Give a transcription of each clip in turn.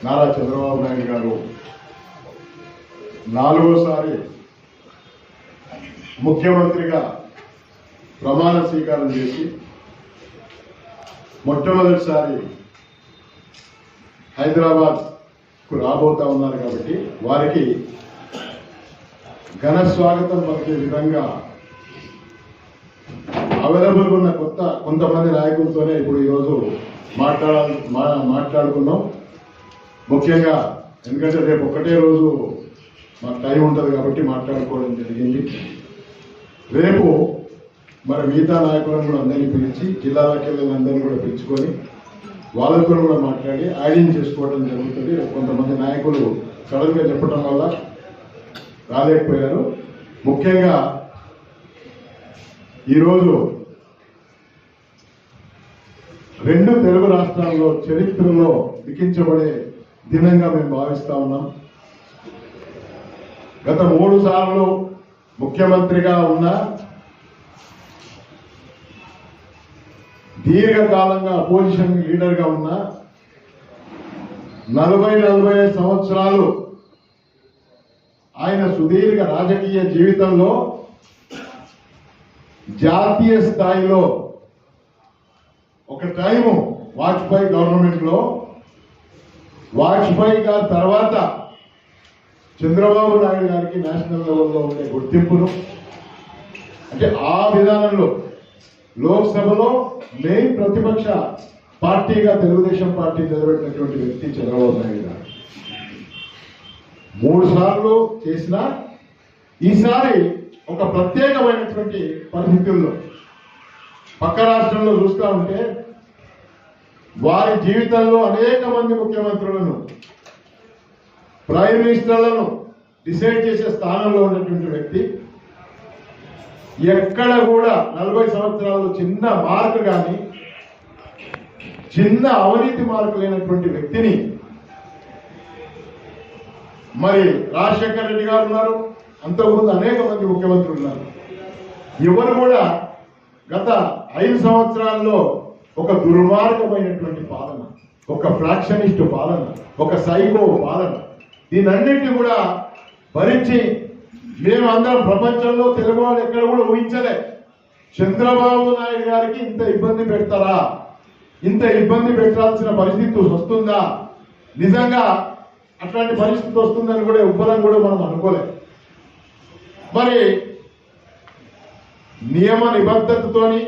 నారా చంద్రబాబు నాయుడు గారు నాలుగోసారి ముఖ్యమంత్రిగా ప్రమాణ స్వీకారం చేసి మొట్టమొదటిసారి హైదరాబాద్కు రాబోతా ఉన్నారు కాబట్టి వారికి ఘన స్వాగతం పలికే విధంగా అవైలబుల్గా ఉన్న కొంతమంది నాయకులతోనే ఇప్పుడు ఈరోజు మాట్లాడుకున్నాం. ముఖ్యంగా ఎందుకంటే రేపు ఒక్కటే రోజు మాకు టైం ఉంటుంది కాబట్టి మాట్లాడుకోవడం జరిగింది. రేపు మరి మిగతా నాయకులను కూడా అందరినీ పిలిచి జిల్లాలకు వెళ్ళిన అందరినీ కూడా పిలుచుకొని వాళ్ళతో కూడా మాట్లాడి ఐడెంటిఫై చేసుకోవడం జరుగుతుంది. కొంతమంది నాయకులు సడన్గా చెప్పడం వల్ల రాలేకపోయారు. ముఖ్యంగా ఈరోజు రెండు తెలుగు రాష్ట్రాల్లో చరిత్రలో లిఖించబడే దినంగా మేము భావిస్తా ఉన్నాం. గత 3 సార్లు ముఖ్యమంత్రిగా ఉన్న, దీర్ఘకాలంగా అపోజిషన్ లీడర్గా ఉన్న, 40-45 సంవత్సరాలు ఆయన సుదీర్ఘ రాజకీయ జీవితంలో జాతీయ స్థాయిలో ఒక టైము వాజ్పేయి గవర్నమెంట్ లో, వాజ్పేయి గారి తర్వాత చంద్రబాబు నాయుడు గారికి నేషనల్ లెవెల్లో ఉండే గుర్తింపును, అంటే ఆ విధానంలో లోక్సభలో మెయిన్ ప్రతిపక్ష పార్టీగా తెలుగుదేశం పార్టీ నిలబెట్టినటువంటి వ్యక్తి చంద్రబాబు నాయుడు గారు 3 సార్లు చేసిన ఈసారి ఒక ప్రత్యేకమైనటువంటి పరిస్థితుల్లో పక్క రాష్ట్రంలో చూస్తూ ఉంటే వారి జీవితంలో అనేక మంది ముఖ్యమంత్రులను, ప్రైమ్ మినిస్టర్లను డిసైడ్ చేసే స్థానంలో ఉన్నటువంటి వ్యక్తి, ఎక్కడ కూడా 40 సంవత్సరాల్లో చిన్న మార్కు కానీ చిన్న అవినీతి మార్కు లేనటువంటి వ్యక్తిని మరి రాజశేఖర్ రెడ్డి గారు ఉన్నారు, అంతకుముందు అనేక మంది ముఖ్యమంత్రులు ఉన్నారు. ఎవరు కూడా గత 5 సంవత్సరాల్లో ఒక దుర్మార్గమైనటువంటి పాలన, ఒక ఫ్రాక్షనిస్ట్ పాలన, ఒక సైకో పాలన, దీనన్నింటినీ కూడా భరించి మేము అందరం ప్రపంచంలో తెలుగు వాళ్ళు ఎక్కడ కూడా ఊహించలే. చంద్రబాబు నాయుడు గారికి ఇంత ఇబ్బంది పెడతారా, ఇంత ఇబ్బంది పెట్టాల్సిన పరిస్థితి వస్తుందా, నిజంగా అట్లాంటి పరిస్థితి వస్తుందని కూడా ఎవ్వరం కూడా మనం అనుకోలే. మరి నియమ నిబద్ధతతోని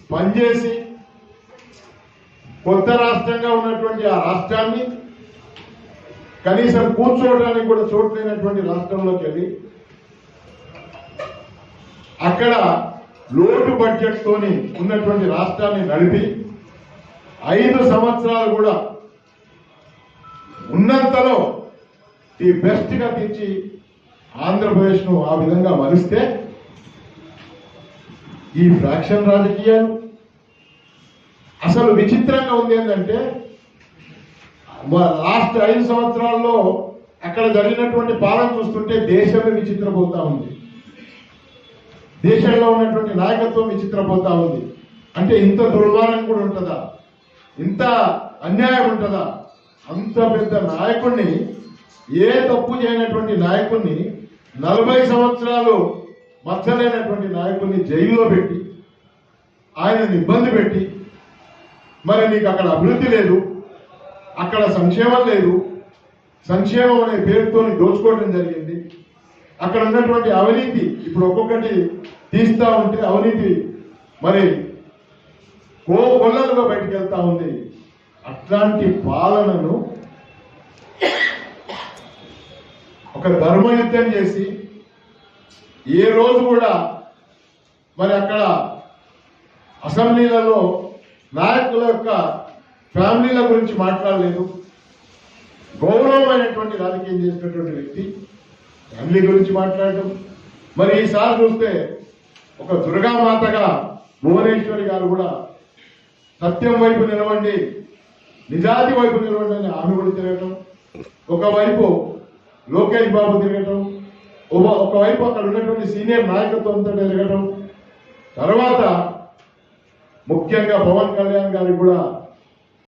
పనిచేసి కొత్త రాష్ట్రంగా ఉన్నటువంటి ఆ రాష్ట్రాన్ని కనీసం కూర్చోవడానికి కూడా చోటు లేనటువంటి రాష్ట్రంలోకి వెళ్ళి అక్కడ లోటు బడ్జెట్ తోని ఉన్నటువంటి రాష్ట్రాన్ని నడిపి 5 సంవత్సరాలు కూడా ఉన్నంతలో ది బెస్ట్ గా తీర్చి ఆంధ్రప్రదేశ్ ను ఆ విధంగా మలిస్తే ఈ ఫ్రాక్షన్ రాజకీయాలు అసలు విచిత్రంగా ఉంది. ఏంటంటే లాస్ట్ 5 సంవత్సరాల్లో అక్కడ జరిగినటువంటి పాలన చూస్తుంటే దేశమే విచిత్రపోతా ఉంది, దేశంలో ఉన్నటువంటి నాయకత్వం విచిత్రపోతా ఉంది. అంటే ఇంత దుర్మార్గం కూడా ఉంటుందా, ఇంత అన్యాయం ఉంటుందా? అంత పెద్ద నాయకుడిని, ఏ తప్పు చేయనటువంటి నాయకుడిని, 40 సంవత్సరాలు మచ్చలేనటువంటి నాయకుడిని జైల్లో పెట్టి ఆయనను ఇబ్బంది పెట్టి, మరి నీకు అక్కడ అభివృద్ధి లేదు, అక్కడ సంక్షేమం లేదు, సంక్షేమం అనే పేరుతో దోచుకోవడం జరిగింది. అక్కడ ఉన్నటువంటి అవినీతి ఇప్పుడు ఒక్కొక్కటి తీస్తా ఉంటే అవినీతి మరి కొల్లలుగా బయటికి వెళ్తా ఉంది. అట్లాంటి పాలనను ఒక ధర్మయుద్ధం చేసి ఏ రోజు కూడా మరి అక్కడ అసెంబ్లీలలో నాయకుల యొక్క ఫ్యామిలీల గురించి మాట్లాడలేదు. గౌరవమైనటువంటి రాజకీయం చేసినటువంటి వ్యక్తి ఫ్యామిలీ గురించి మాట్లాడటం. మరి ఈసారి చూస్తే ఒక దుర్గామాతగా భువనేశ్వరి గారు కూడా సత్యం వైపు నిలవండి, నిజాతి వైపు నిలవండి అని ఆమె కూడా తిరగటం, ఒకవైపు లోకేష్ బాబు తిరగటం, ఒకవైపు అక్కడ ఉన్నటువంటి సీనియర్ నాయకత్వంతో తిరగటం, తర్వాత ముఖ్యంగా పవన్ కళ్యాణ్ గారికి కూడా